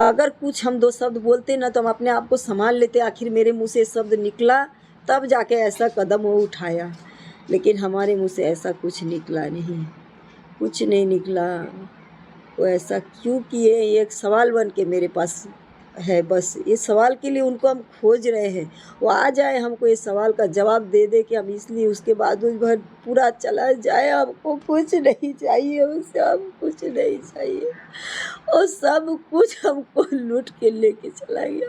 अगर कुछ हम दो शब्द बोलते ना तो हम अपने आप को संभाल लेते। आखिर मेरे मुँह से शब्द निकला तब जाके ऐसा कदम वो उठाया, लेकिन हमारे मुँह से ऐसा कुछ निकला नहीं, कुछ नहीं निकला। वो ऐसा क्यों किए, ये एक सवाल बन के मेरे पास है। बस ये सवाल के लिए उनको हम खोज रहे हैं, वो आ जाए, हमको ये सवाल का जवाब दे दे कि हम इसलिए उसके बाद उस भर पूरा चला जाए। हमको कुछ नहीं चाहिए उससे, हम कुछ नहीं चाहिए। और सब कुछ हमको लूट के लेके चला गया,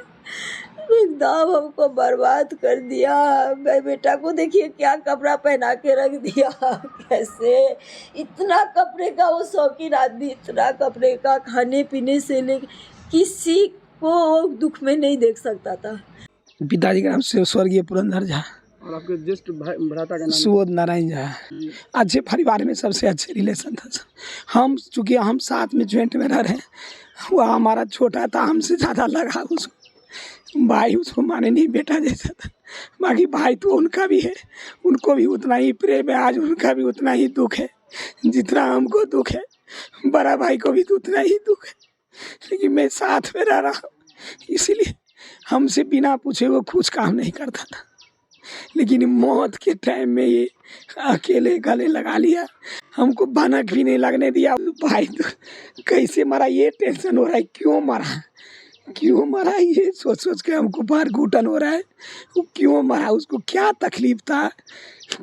एकदम हमको बर्बाद कर दिया। मैं बेटा को देखिए क्या कपड़ा पहना के रख दिया, कैसे इतना कपड़े का वो शौकीन आदमी, इतना कपड़े का, खाने पीने से लेके किसी को दुख में नहीं देख सकता था। पिताजी का नाम से स्वर्गीय पुरंदर झा और आपके ज्येष्ठ भ्राता का नाम? सुबोध नारायण झा। अच्छे परिवार में सबसे अच्छे रिलेशन था। हम चूँकि हम साथ में ज्वाइंट में रह रहे हैं, वह हमारा छोटा था, हमसे ज़्यादा लगा उसको। भाई उसको माने नहीं बेटा जैसा था। बाकी भाई तो उनका भी है, उनको भी उतना ही प्रेम है, आज उनका भी उतना ही दुख है जितना हमको दुख है। बड़ा भाई को भी तो उतना ही दुख है, लेकिन मैं साथ में रह रहा हूँ, इसीलिए हमसे बिना पूछे वो कुछ काम नहीं करता था। लेकिन मौत के टाइम में ये अकेले गले लगा लिया, हमको भनक भी नहीं लगने दिया। भाई तो कैसे मरा ये टेंशन हो रहा है, क्यों मरा ये सोच सोच के हमको बार घुटन हो रहा है। वो क्यों मरा, उसको क्या तकलीफ था,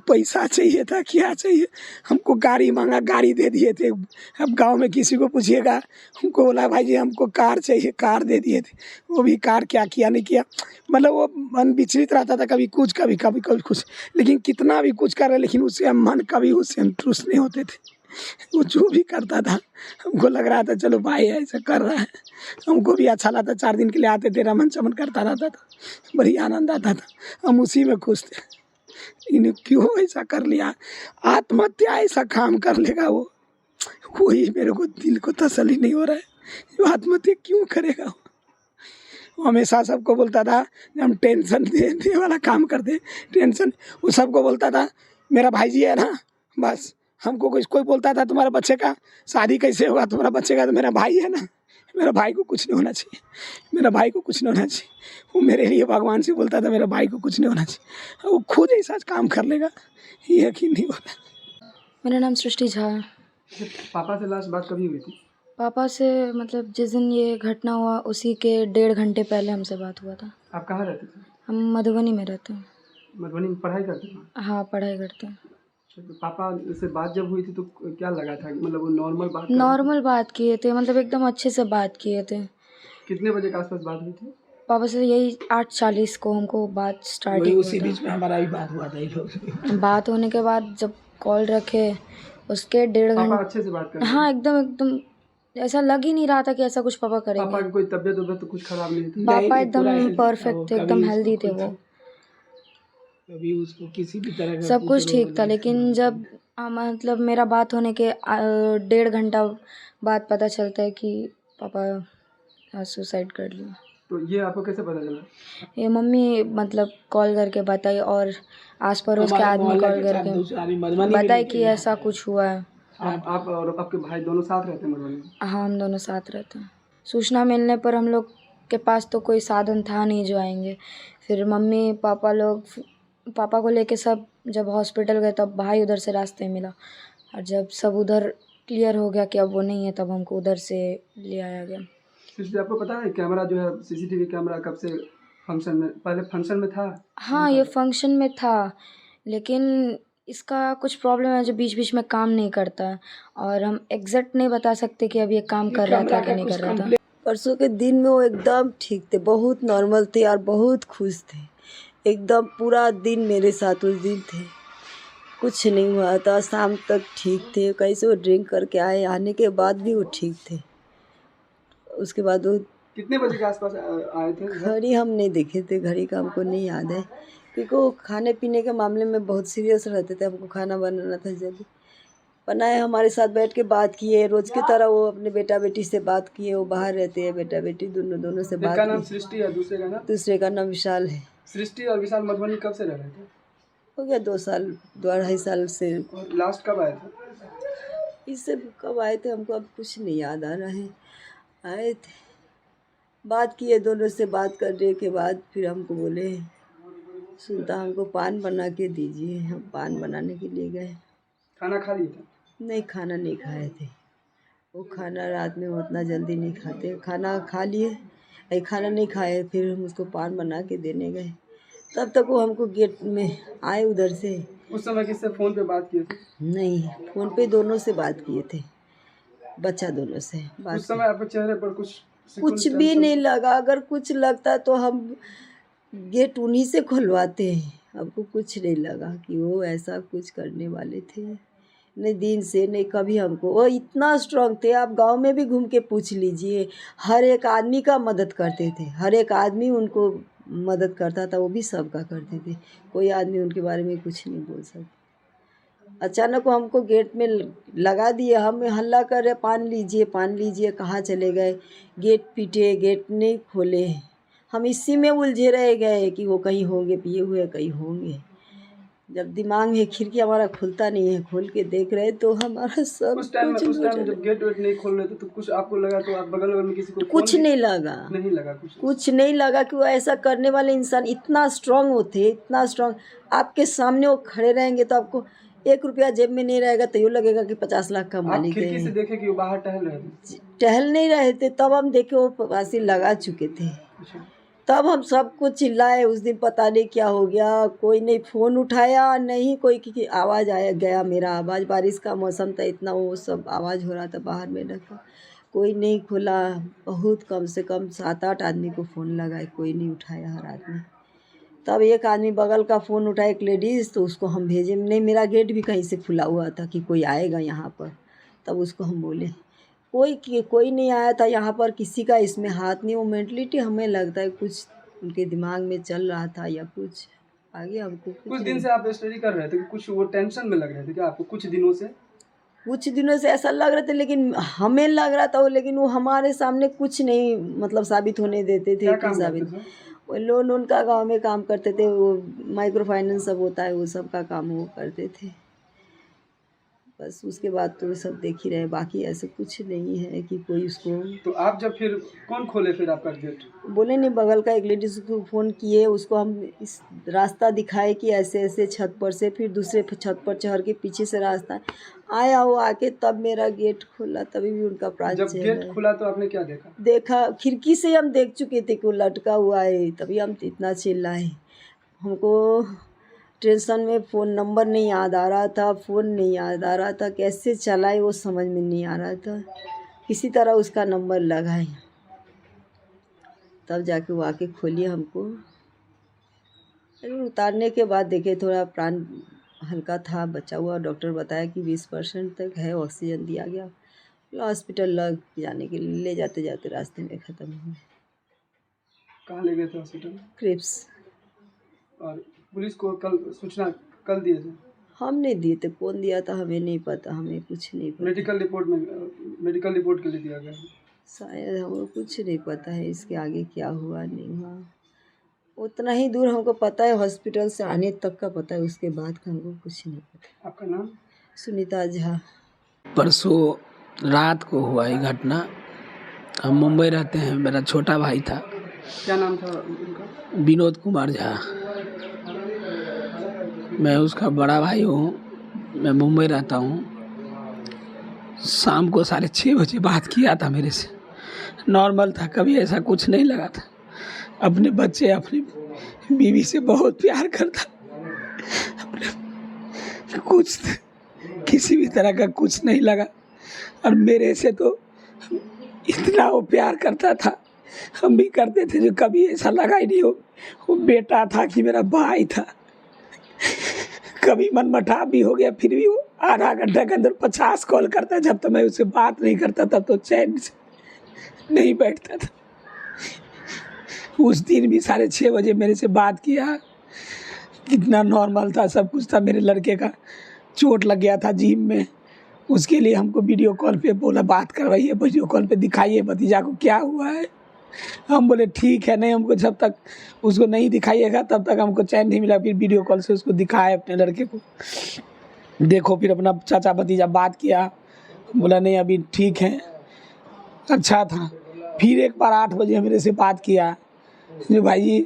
पैसा चाहिए था, क्या चाहिए। हमको गाड़ी मांगा, गाड़ी दे दिए थे। अब गांव में किसी को पूछिएगा, हमको बोला भाई जी हमको कार चाहिए, कार दे दिए थे। वो भी कार क्या किया नहीं किया, मतलब वो मन विचलित रहता था, कभी कुछ कभी कुछ। लेकिन कितना भी कुछ कर रहे, लेकिन उससे मन कभी उससे संतुष्ट नहीं होते थे। वो जो भी करता था हमको लग रहा था चलो भाई ऐसा कर रहा है, हमको भी अच्छा लगता। 4 दिन के लिए आते थे, रमन चमन करता रहता था, बड़ी आनंद आता था, हम उसी में खुश थे। लेकिन क्यों ऐसा कर लिया, आत्महत्या ऐसा काम कर लेगा वो, कोई मेरे को दिल को तसल्ली नहीं हो रहा है, वो आत्महत्या क्यों करेगा। वो हमेशा सबको बोलता था, हम टेंशन देने वाला काम करते, टेंशन वो सबको बोलता था मेरा भाई जी है ना, बस हमको कोई बोलता था तुम्हारे बच्चे का शादी कैसे होगा, तुम्हारा बच्चे का, तो मेरा भाई है ना, मेरा भाई को कुछ नहीं होना चाहिए, मेरा भाई को कुछ नहीं होना चाहिए। वो मेरे लिए भगवान से बोलता था मेरा भाई को कुछ नहीं होना चाहिए। वो खुद ऐसा काम कर लेगा, ये यकीन नहीं होता। मेरा नाम सृष्टि झा है। पापा से लास्ट बात कभी हुई थी? पापा से मतलब जिस दिन ये घटना हुआ उसी के 1.5 घंटे पहले हमसे बात हुआ था। आप कहाँ रहते थे? हम मधुबनी में रहते हैं। मधुबनी में पढ़ाई करते थे? हाँ, पढ़ाई करते हैं। तो पापा से बात जब हुई थी तो क्या लगा था, मतलब वो नॉर्मल बात किए थे, मतलब एकदम अच्छे से बात किए थे। कितने बजे के आसपास बात हुई थी? पापा से यही 8:40 को हमको बात स्टार्टिंग उसी बीच में हमारा भी बात हुआ था। बात होने के बाद जब कॉल रखे उसके 1.5 घंटे अच्छे से बात कर, हाँ एकदम ऐसा लग ही नहीं रहा था कि ऐसा कुछ पापा करेंगे। पापा की कोई तबीयत तो कुछ खराब नहीं थी? पापा एकदम परफेक्ट थे, एकदम हेल्दी थे वो, कभी उसको किसी भी तरह का सब कुछ ठीक था। लेकिन जब मतलब मेरा बात होने के 1.5 घंटा बाद पता चलता है कि पापा सुसाइड कर लिया। तो ये आपको कैसे पता चला? ये मम्मी मतलब कॉल करके बताई, और आस पड़ोस के आदमी कॉल करके बताई कि ऐसा कुछ हुआ है। आप और आपके भाई दोनों साथ रहते हैं मधुबनी में? हाँ, हम दोनों साथ रहते हैं। सूचना मिलने पर हम लोग के पास तो कोई साधन था नहीं जो आएंगे। फिर मम्मी पापा लोग पापा को लेके सब जब हॉस्पिटल गए तब भाई उधर से रास्ते मिला, और जब सब उधर क्लियर हो गया कि अब वो नहीं है तब हमको उधर से ले आया गया। आपको पता है कैमरा जो है सीसीटीवी कैमरा कब से फंक्शन में, पहले फंक्शन में था? हाँ, ये फंक्शन में था, लेकिन इसका कुछ प्रॉब्लम है जो बीच बीच में काम नहीं करता है, और हम एग्जैक्ट नहीं बता सकते कि अब ये काम कर रहा था कि नहीं कर रहा था। परसों के दिन में वो एकदम ठीक थे, बहुत नॉर्मल थे और बहुत खुश थे, एकदम पूरा दिन मेरे साथ उस दिन थे, कुछ नहीं हुआ था, शाम तक ठीक थे। कैसे वो ड्रिंक करके आए, आने के बाद भी वो ठीक थे। उसके बाद वो कितने बजे के आसपास आए थे? घड़ी हम नहीं देखे थे, घड़ी का हमको नहीं याद है, क्योंकि वो खाने पीने के मामले में बहुत सीरियस रहते थे। हमको खाना बनाना था, जल्दी बनाए, हमारे साथ बैठ के बात किए, रोज़ की तरह वो अपने बेटा बेटी से बात किए। वो बाहर रहते हैं, बेटा बेटी दोनों से बात। का नाम सृष्टि है, दूसरे का नाम विशाल है। सृष्टि और विशाल मधुबनी कब से रह रहे थे? हो गया 2 साल, 2-2.5 साल से। और लास्ट कब आए थे? इससे कब आए थे हमको अब कुछ नहीं याद आ रहा है। आए थे बात किए, दोनों से बात करने के बाद फिर हमको बोले सुनता हमको पान बना के दीजिए। हम पान बनाने के लिए गए। खाना खा लिया था? नहीं, खाना नहीं खाए थे। वो खाना रात में उतना जल्दी नहीं खाते। खाना खा लिए, खाना नहीं खाए। फिर हम उसको पान बना के देने गए, तब तक वो हमको गेट में आए उधर से। उस समय किससे फ़ोन पे बात किए थे? नहीं, फ़ोन पे दोनों से बात किए थे, बच्चा दोनों से बात। उस समय आपके चेहरे पर कुछ भी नहीं लगा। अगर कुछ लगता तो हम गेट उन्हीं से खुलवाते हैं। हमको कुछ नहीं लगा कि वो ऐसा कुछ करने वाले थे, नहीं दिन से नहीं कभी। हमको वो इतना स्ट्रांग थे, आप गांव में भी घूम के पूछ लीजिए, हर एक आदमी का मदद करते थे। हर एक आदमी उनको मदद करता था, वो भी सबका करते थे। कोई आदमी उनके बारे में कुछ नहीं बोल सकता। अचानक वो हमको गेट में लगा दिए। हम हल्ला कर रहे, पान लीजिए पान लीजिए। कहाँ चले गए? गेट पीटे, गेट नहीं खोले। हम इसी में उलझे रह गए कि वो कहीं होंगे पिए हुए, कहीं होंगे। जब दिमाग में खिड़की हमारा खुलता नहीं है, खोल के देख रहे तो हमारा सब उस टाइम जब गेट वेट नहीं खोल रहे थे तो कुछ आपको लगा? तो आप बगल में किसी को कुछ नहीं लगा। नहीं लगा कुछ नहीं लगा कि वो ऐसा करने वाले इंसान इतना स्ट्रांग होते, इतना स्ट्रांग। आपके सामने वो खड़े रहेंगे तो आपको 1 रुपया जेब में नहीं रहेगा तो यूँ लगेगा कि 50 लाख का मालिक है। खिड़की से देखे कि वो बाहर टहल रहे थे? टहल नहीं रहे थे, तब हम देखे वो फांसी लगा चुके थे। तब हम सबको चिल्लाए। उस दिन पता नहीं क्या हो गया, कोई नहीं फ़ोन उठाया, नहीं कोई की आवाज़ आया गया। मेरा आवाज़, बारिश का मौसम था, इतना वो सब आवाज़ हो रहा था बाहर में रखा, कोई नहीं खुला। बहुत कम से कम 7-8 आदमी को फ़ोन लगाए, कोई नहीं उठाया हर आदमी। तब एक आदमी बगल का फ़ोन उठाया, एक लेडीज़, तो उसको हम भेजे। नहीं, मेरा गेट भी कहीं से खुला हुआ था कि कोई आएगा यहाँ पर। तब उसको हम बोले, कोई नहीं आया था यहाँ पर, किसी का इसमें हाथ नहीं। वो मेंटलिटी हमें लगता है कुछ उनके दिमाग में चल रहा था या कुछ आगे। हमको कुछ दिन से आप स्टडी कर रहे थे, कुछ वो टेंशन में लग रहे थे क्या आपको? कुछ दिनों से ऐसा लग रहा था, लेकिन हमें लग रहा था वो, लेकिन वो हमारे सामने कुछ नहीं मतलब साबित होने देते थे कि साबित। वो लोन का गाँव में काम करते थे, वो माइक्रो फाइनेंस सब होता है, वो सब का काम वो करते थे। बस उसके बाद तो सब देख ही रहे, बाकी ऐसे कुछ नहीं है कि कोई उसको। तो आप जब फिर कौन खोले फिर आपका गेट? बोले नहीं, बगल का एक लेडीज़ को फ़ोन किए, उसको हम इस रास्ता दिखाए कि ऐसे ऐसे छत पर से, फिर दूसरे छत पर चढ़ के पीछे से रास्ता आया। वो आके तब मेरा गेट खोला, तभी भी उनका प्राण जब गेट खुला तो आपने क्या देखा? देखा, खिड़की से हम देख चुके थे कि वो लटका हुआ है, तभी हम इतना चिल्लाए। हमको टेंशन में फ़ोन नंबर नहीं याद आ रहा था, फ़ोन नहीं याद आ रहा था, कैसे चलाए वो समझ में नहीं आ रहा था। किसी तरह उसका नंबर लगाए, तब जाके वो आके खोलिए हमको। उतारने के बाद देखे थोड़ा प्राण हल्का था, बचा हुआ। डॉक्टर बताया कि 20% तक है, ऑक्सीजन दिया गया। हॉस्पिटल लग जाने के लिए ले जाते जाते रास्ते में ख़त्म हुए। कहाँ ले गए थे हॉस्पिटल? क्रिप्स। और पुलिस को कल सूचना कल दिए थे? हम नहीं दिए थे, कौन दिया था हमें नहीं पता, हमें कुछ नहीं पता। मेडिकल रिपोर्ट के लिए दिया गया? शायद हमको कुछ नहीं पता है इसके आगे क्या हुआ नहीं हुआ। उतना ही दूर हमको पता है, हॉस्पिटल से आने तक का पता है, उसके बाद का हमको कुछ नहीं पता। आपका नाम? सुनीता झा। परसों रात को हुआ ये घटना। हम मुंबई रहते हैं, मेरा छोटा भाई था। क्या नाम था उनका? विनोद कुमार झा। मैं उसका बड़ा भाई हूँ, मैं मुंबई रहता हूँ। शाम को 6:30 बजे बात किया था मेरे से, नॉर्मल था, कभी ऐसा कुछ नहीं लगा था। अपने बच्चे, अपनी बीवी से बहुत प्यार करता, कुछ किसी भी तरह का कुछ नहीं लगा। और मेरे से तो इतना वो प्यार करता था, हम भी करते थे, जो कभी ऐसा लगा ही नहीं हो वो बेटा था कि मेरा भाई था। कभी मनमुटाव भी हो गया, फिर भी वो आधा घंटा के अंदर 50 कॉल करता। जब तक मैं उससे बात नहीं करता तब तो चैन से नहीं बैठता था। उस दिन भी 6:30 बजे मेरे से बात किया, कितना नॉर्मल था, सब कुछ था। मेरे लड़के का चोट लग गया था जिम में, उसके लिए हमको वीडियो कॉल पे बोला बात करवाइए, वीडियो कॉल पे दिखाइए भतीजा को क्या हुआ है। हम बोले ठीक है, नहीं हमको जब तक उसको नहीं दिखाइएगा तब तक हमको चैन नहीं मिला। फिर वीडियो कॉल से उसको दिखाया अपने लड़के को, देखो। फिर अपना चाचा भतीजा बात किया, बोला नहीं अभी ठीक है, अच्छा था। फिर एक बार 8 बजे मेरे से बात किया जो भाई जी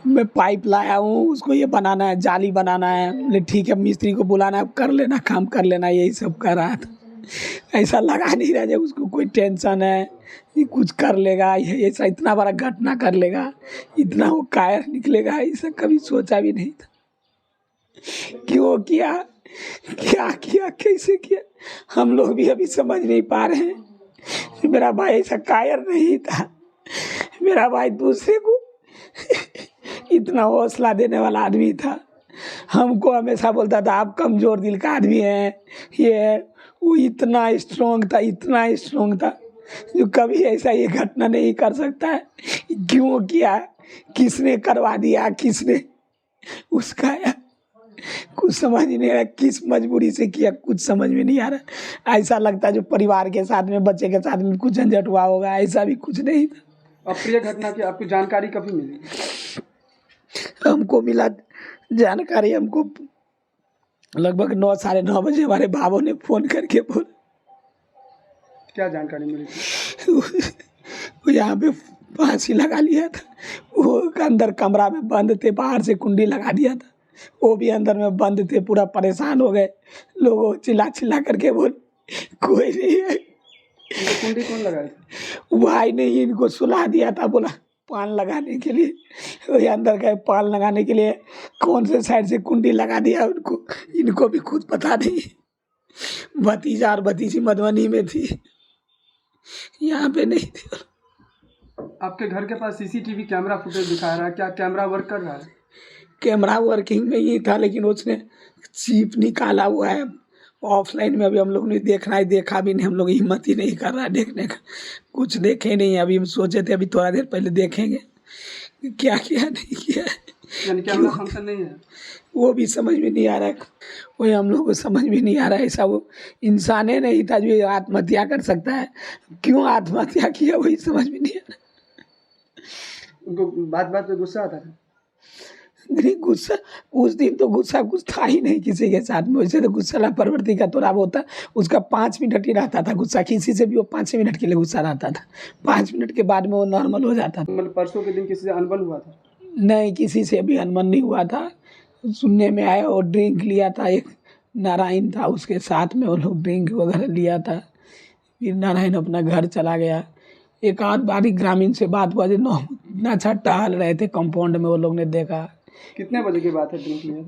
मैं पाइप लाया हूँ, उसको ये बनाना है, जाली बनाना है। बोले ठीक है, मिस्त्री को बुलाना है, कर लेना, काम कर लेना। यही सब कर रहा था। ऐसा लगा नहीं रहा जब उसको कोई टेंशन है कि कुछ कर लेगा, ये ऐसा इतना बड़ा घटना कर लेगा, इतना वो कायर निकलेगा, ऐसा कभी सोचा भी नहीं था। क्यों किया, क्या किया, कैसे किया, हम लोग भी अभी समझ नहीं पा रहे हैं। मेरा भाई ऐसा कायर नहीं था। मेरा भाई दूसरे को इतना हौसला देने वाला आदमी था। हमको हमेशा बोलता था आप कमज़ोर दिल का आदमी हैं, ये है वो। इतना स्ट्रॉन्ग था, इतना स्ट्रॉन्ग था जो कभी ऐसा ये घटना नहीं कर सकता है। क्यों किया, किसने करवा दिया, किसने उसका कुछ समझ नहीं आ रहा, किस मजबूरी से किया कुछ समझ में नहीं आ रहा। ऐसा लगता है जो परिवार के साथ में, बच्चे के साथ में कुछ झंझट हुआ होगा, ऐसा भी कुछ नहीं था। अप्रिय घटना की आपको जानकारी कभी मिली? हमको मिला जानकारी, हमको लगभग 9 साढ़े 9 बजे हमारे भावों ने फ़ोन करके बोला। क्या जानकारी मिली थी? वो यहाँ पे फांसी लगा लिया था। वो अंदर कमरा में बंद थे, बाहर से कुंडी लगा दिया था, वो भी अंदर में बंद थे। पूरा परेशान हो गए लोग, चिल्ला चिल्ला करके बोल कोई नहीं है। कुंडी कौन लगाया था? भाई ने ही इनको सुला दिया था, बोला पान लगाने के लिए। वही अंदर गए पान लगाने के लिए, कौन से साइड से कुंडी लगा दिया उनको, इनको भी खुद पता नहीं। भतीजा और भतीजी मधुबनी में थी, यहाँ पे नहीं थी। आपके घर के पास सीसीटीवी कैमरा फुटेज दिखा रहा है, क्या कैमरा वर्क कर रहा है? कैमरा वर्किंग में ही था, लेकिन उसने चिप निकाला हुआ है ऑफलाइन में। अभी हम लोग ने देखना है, देखा भी नहीं, हम लोग हिम्मत ही नहीं कर रहा देखने का, कुछ देखे नहीं। अभी हम सोचे थे अभी थोड़ा देर पहले देखेंगे क्या किया नहीं किया। यानी कैमरा फंक्शन नहीं है, वो भी समझ में नहीं आ रहा है। वही हम लोग को समझ में नहीं आ रहा है, ऐसा वो इंसान ही नहीं था जो आत्महत्या कर सकता है। क्यों आत्महत्या किया वही समझ में नहीं आ रहा। उनको बात बात पे गुस्सा आता था? नहीं, गुस्सा उस दिन तो गुस्सा कुछ था ही नहीं किसी के साथ में। वैसे तो गुस्सा ला प्रवृत्ति का थोड़ा बहुत था, उसका 5 मिनट ही रहता था गुस्सा। किसी से भी वो 5 मिनट के लिए गुस्सा रहता था, 5 मिनट के बाद में वो नॉर्मल हो जाता था। मतलब परसों के दिन किसी से अनबन हुआ था? नहीं, किसी से भी अनबन नहीं हुआ था। सुनने में आया और ड्रिंक लिया था, एक नारायण था उसके साथ में, वो लोग ड्रिंक वगैरह लिया था। फिर नारायण अपना घर चला गया। एक आध बारी ग्रामीण से बात हुआ, जो अच्छा टहल रहे थे कंपाउंड में, वो लोग ने देखा। कितने बजे की बात है ड्रिंक लिया?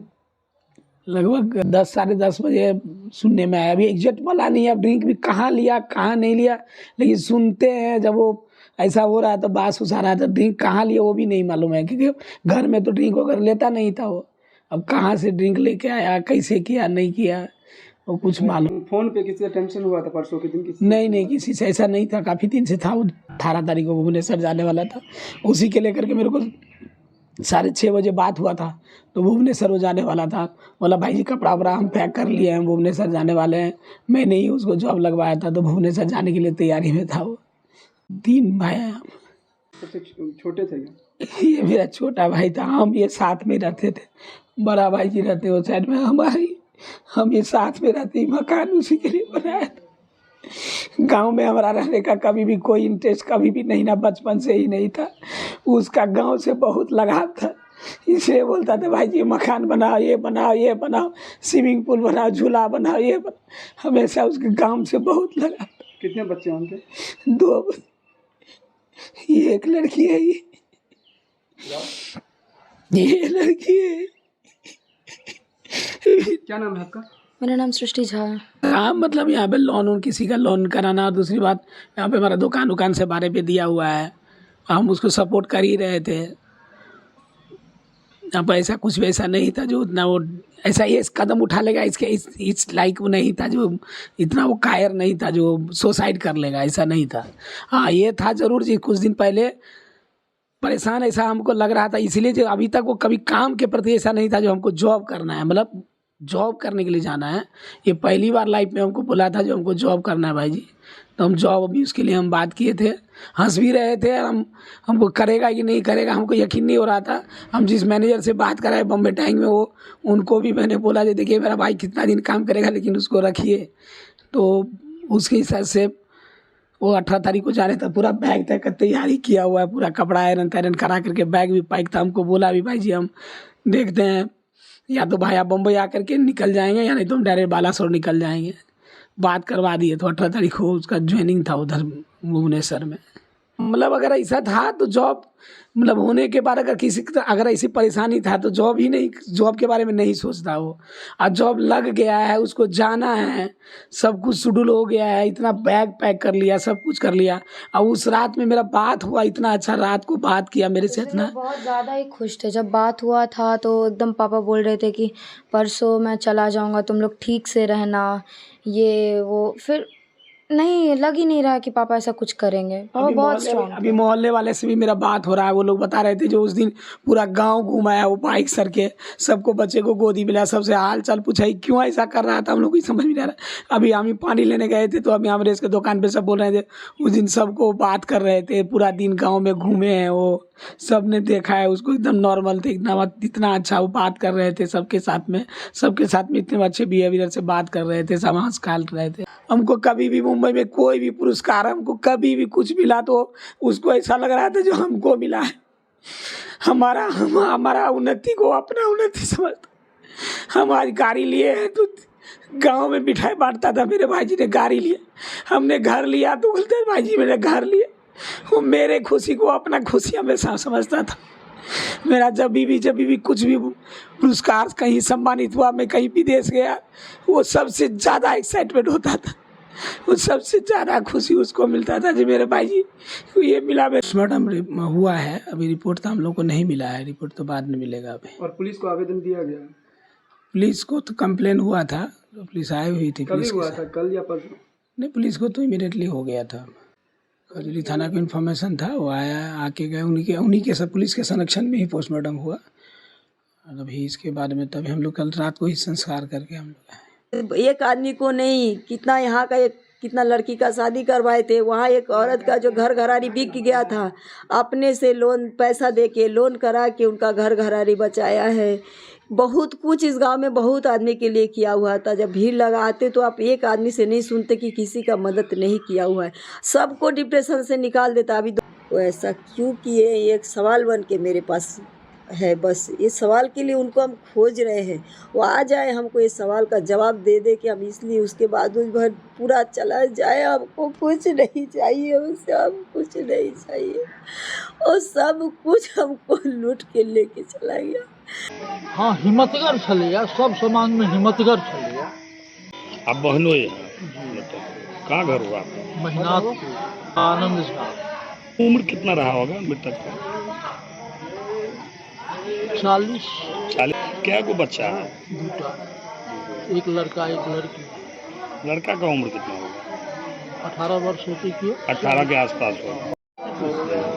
लगभग 10 साढ़े 10 बजे सुनने में आया। अभी एग्जैक्ट वाला नहीं है ड्रिंक भी कहाँ लिया कहाँ नहीं लिया, लेकिन सुनते हैं जब वो ऐसा हो रहा है तो बात उसा रहा है, तो ड्रिंक कहाँ लिया वो भी नहीं मालूम है, क्योंकि घर में तो ड्रिंक वगैरह लेता नहीं था वो। अब कहाँ से ड्रिंक लेके आया, कैसे किया नहीं किया वो कुछ मालूम। फोन पे किसी से टेंशन हुआ था परसों के दिन? नहीं, किसी से ऐसा नहीं था। काफ़ी दिन से था, वो 18 तारीख को भुवनेश्वर जाने वाला था, उसी के लेकर के मेरे को 6:30 बजे बात हुआ था। तो भुवनेश्वर वो जाने वाला था। बोला भाई जी कपड़ा वपड़ा हम पैक कर लिए हैं, भुवनेश्वर जाने वाले हैं। मैंने ही उसको जॉब लगवाया था, तो भुवनेश्वर जाने के लिए तैयारी में था वो। 3 भाई हैं। सबसे छोटे थे? ये मेरा छोटा भाई था, हम ये साथ में रहते थे। बड़ा भाई जी रहते वो साइड में, हम ये साथ में रहते। मकान उसी के लिए बनाया था। गांव में हमारा रहने का कभी भी कोई इंटरेस्ट कभी भी नहीं ना, बचपन से ही नहीं था। उसका गांव से बहुत लगाव था, इसलिए बोलता था भाई जी मकान बनाओ, ये बनाओ, ये बनाओ, स्विमिंग पूल बनाओ, झूला बनाओ, ये बनाओ। हमेशा उसके गांव से बहुत लगाव था। कितने बच्चे हैं उनके? 2, ये एक लड़की है, ये लड़की है। क्या नाम है आपका? मेरा नाम सृष्टि झा है। हाँ, मतलब यहाँ पे लोन किसी का लोन कराना, और दूसरी बात यहाँ पे हमारा दुकान से बारे पे दिया हुआ है, हम उसको सपोर्ट कर ही रहे थे। यहाँ पर ऐसा कुछ वैसा नहीं था जो उतना वो ऐसा ये कदम उठा लेगा, इसके इस लाइक वो नहीं था, जो इतना वो कायर नहीं था जो सुसाइड कर लेगा, ऐसा नहीं था। हाँ, ये था ज़रूर जी कुछ दिन पहले परेशान ऐसा हमको लग रहा था, इसलिए जो अभी तक वो कभी काम के प्रति ऐसा नहीं था जो हमको जॉब करना है, मतलब जॉब करने के लिए जाना है। ये पहली बार लाइफ में हमको बोला था जो हमको जॉब करना है भाई जी। तो हम जॉब अभी उसके लिए हम बात किए थे, हंस भी रहे थे। हमको करेगा कि नहीं करेगा हमको यकीन नहीं हो रहा था। हम जिस मैनेजर से बात कराए बॉम्बे टाइम में, वो उनको भी मैंने बोला जो देखिए मेरा भाई कितना दिन काम करेगा लेकिन उसको रखिए। तो उसके हिसाब से वो 18 तारीख को जा रहे थे, पूरा बैग तक का तैयारी किया हुआ है, पूरा कपड़ा आयरन तैरन करा करके बैग भी पैक था। हमको बोला भी भाई जी हम देखते हैं, या तो भाई आप बम्बई आकर के निकल जाएंगे या नहीं तो हम डायरेक्ट बालासोर निकल जाएंगे। बात करवा दिए। तो 18 तारीख को उसका ज्वाइनिंग था उधर भुवनेश्वर में। मतलब अगर ऐसा था तो जॉब मतलब होने के बाद अगर किसी अगर ऐसी परेशानी था तो जॉब ही नहीं, जॉब के बारे में नहीं सोचता वो। और जॉब लग गया है, उसको जाना है, सब कुछ शेड्यूल हो गया है, इतना बैग पैक कर लिया, सब कुछ कर लिया। और उस रात में मेरा बात हुआ, इतना अच्छा रात को बात किया मेरे से, इतना बहुत ज़्यादा ही खुश थे। जब बात हुआ था तो एकदम पापा बोल रहे थे कि परसों मैं चला जाऊंगा, तुम लोग ठीक से रहना, ये वो। फिर नहीं, लग ही नहीं रहा कि पापा ऐसा कुछ करेंगे। पापा बहुत स्ट्रांग। अभी मोहल्ले वाले से भी मेरा बात हो रहा है। वो लोग बता रहे थे जो उस दिन पूरा गांव घुमाया वो बाइक सर के, सबको बच्चे को गोदी मिला, सबसे हाल चाल पूछा, क्यों ऐसा कर रहा था हम लोग को समझ में नहीं आ रहा। अभी हम ही पानी लेने गए थे तो अभी अमरेश के दुकान पे सब बोल रहे थे, उस दिन सबको बात कर रहे थे, पूरा दिन गाँव में घूमे हैं, वो सब ने देखा है उसको, एकदम नॉर्मल थे, इतना अच्छा वो बात कर रहे थे सबके साथ में इतने अच्छे बिहेवियर से बात कर रहे थे, सब हंस खेल रहे थे। हमको कभी भी मुंबई में कोई भी पुरस्कार, हमको कभी भी कुछ मिला तो उसको ऐसा लग रहा था जो हमको मिला है। हमारा उन्नति को अपना उन्नति समझता। हम आज गाड़ी लिए हैं तो गांव में मिठाई बांटता था, मेरे भाई जी ने गाड़ी लिया, हमने घर लिया तो बोलते भाई जी मैंने घर लिया। वो मेरे खुशी को अपना खुशी हमेशा समझता था। मेरा जब भी कुछ भी पुरस्कार कहीं सम्मानित हुआ, मैं कहीं विदेश गया, वो सबसे ज़्यादा एक्साइटमेंट होता था, वो सबसे ज़्यादा खुशी उसको मिलता था जी मेरे भाई जी ये मिला। पोस्टमार्टम हुआ है, अभी रिपोर्ट तो हम लोग को नहीं मिला है, रिपोर्ट तो बाद में मिलेगा अभी। और पुलिस को आवेदन दिया गया? पुलिस को तो कंप्लेन हुआ था, तो पुलिस आई हुई थी। कभी हुआ था, कल या परसों? नहीं, पुलिस को तो इमीडिएटली हो गया था। खजूरी थाना को इन्फॉर्मेशन था, वो आया, आके गए, उन्हीं के सब पुलिस के संरक्षण में ही पोस्टमार्टम हुआ। और अभी इसके बाद में तभी हम लोग कल रात को ही संस्कार करके हम लोग एक आदमी को नहीं, कितना यहाँ का कितना लड़की का शादी करवाए थे, वहाँ एक औरत का जो घर घरारी बिक गया था, अपने से लोन पैसा दे के लोन करा के उनका घर घरारी बचाया है। बहुत कुछ इस गांव में बहुत आदमी के लिए किया हुआ था। जब भीड़ लगाते तो आप एक आदमी से नहीं सुनते कि किसी का मदद नहीं किया हुआ है, सबको डिप्रेशन से निकाल देता। अभी तो ऐसा क्यों किए, एक सवाल बन के मेरे पास है, बस ये सवाल के लिए उनको हम खोज रहे हैं। वो आ जाए, हमको ये सवाल का जवाब दे दे कि हम इसलिए उसके बाद उस भर पूरा चला जाए। हमको कुछ नहीं चाहिए उससे, हम कुछ नहीं चाहिए, और सब कुछ हमको लूट के लेके चला गया। हाँ, हिम्मतगर छलिया, सब समाज में हिम्मतगर छलिया। अब बहनों कहाँ घर हुआ? महिनाथ आनंद साहब। उम्र कितना रहा होगा मृतक का? 40। क्या को बच्चा है? दूटा, एक लड़का एक लड़की। लड़का का उम्र कितना होगा? 18 वर्ष होती थी। 18 के आसपास होगा।